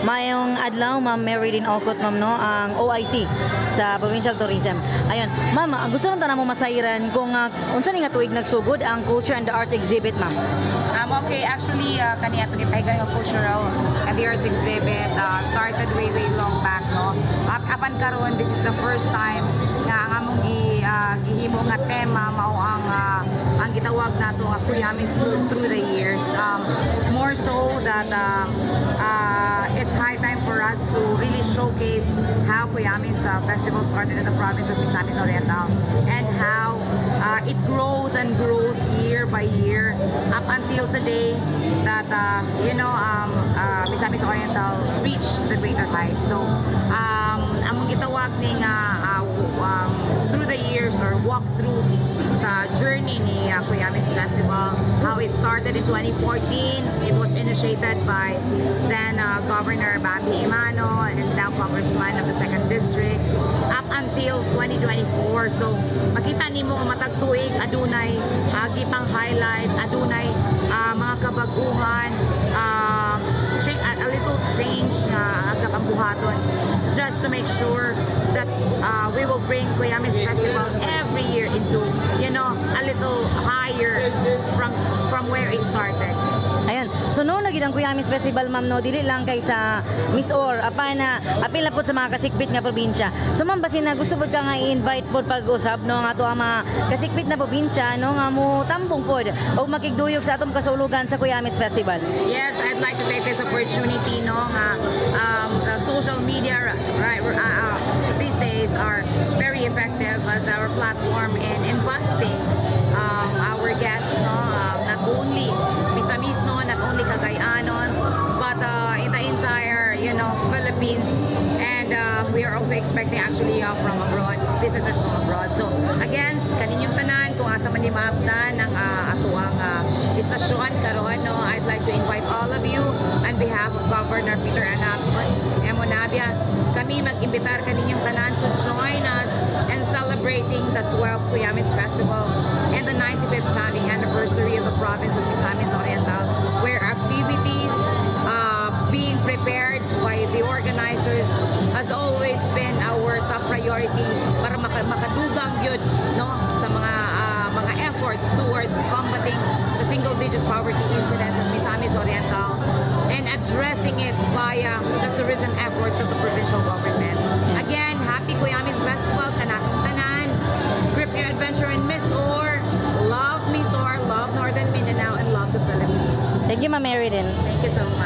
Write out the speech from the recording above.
Mayong adlaw, Ma'am Meridin Okot, ma'am, no, ang OIC sa Provincial Tourism. Ayun, ma'am, gusto lang tanong mo masairan kung unsa ni nga tuig nagsugod ang Culture and the Arts Exhibit, ma'am. Okay, actually, kaniya ito gipahigan ng cultural and the arts exhibit started way long back, no? Apan karon, this is the first time nga ang among gihimo nga tema mao ang gitawag nato nga Kuyamis through the years. More so that it's high time for us to really showcase how Kuyamis Festival started in the province of Misamis Oriental and how it grows and grows year by year up until today that Misamis Oriental reached the greater heights. So among gitawag ning through the years or walk through sa journey ni Kuyamis Festival, how it started in 2014. It was initiated by then Governor Bambi Imano and now Congressman of the 2nd District up until 2024. So makita nimo matag tuig adunay gipang highlight, adunay mga kabaguhan, a little change nga kabuhaton just to make sure that we will bring Kuyamis Festival every year into a little higher from where it started. Ayun. So no lagi ang Kuyamis Festival, ma'am, no, dili lang kay sa Miss Or apil na pod sa mga kasikpit nga probinsya. So ma'am, basin na gusto pod ka nga i-invite pod pag-usab no nga ato ang mga kasikpit na probinsya no nga mo tambong pod o makigduyog sa atong kasulugan sa Kuyamis Festival. Yes, I'd like to take this opportunity no nga the social media these days are very effective as our platform in inviting our guests, no, not only Misamis, no, not only Cagayanons, but in the entire Philippines, and we are also expecting actually from abroad, visitors from abroad. So again, kaninyong tanan kung asa man ni maabtan ng atuang istasyon karon, no, I'd like to invite all of you on behalf of Governor Peter Emonabia, kami mag-imbitar kaninyong tanan to join us in celebrating the 12th Kuyamis Festival and the 95th founding anniversary of the province of Misamis Oriental, where activities being prepared by the organizers has always been our top priority para makadugang yun, no, sa mga efforts towards combating the single-digit poverty incidence of Misamis Oriental and addressing it via the tourism efforts of the provincial government. Again, happy Kuyamis Festival, kanatong tanan, script your adventure in Miss Or, love Miss Or, love Northern Mindanao, and love the Philippines. Thank you, Ma'am Meridin. Thank you so much.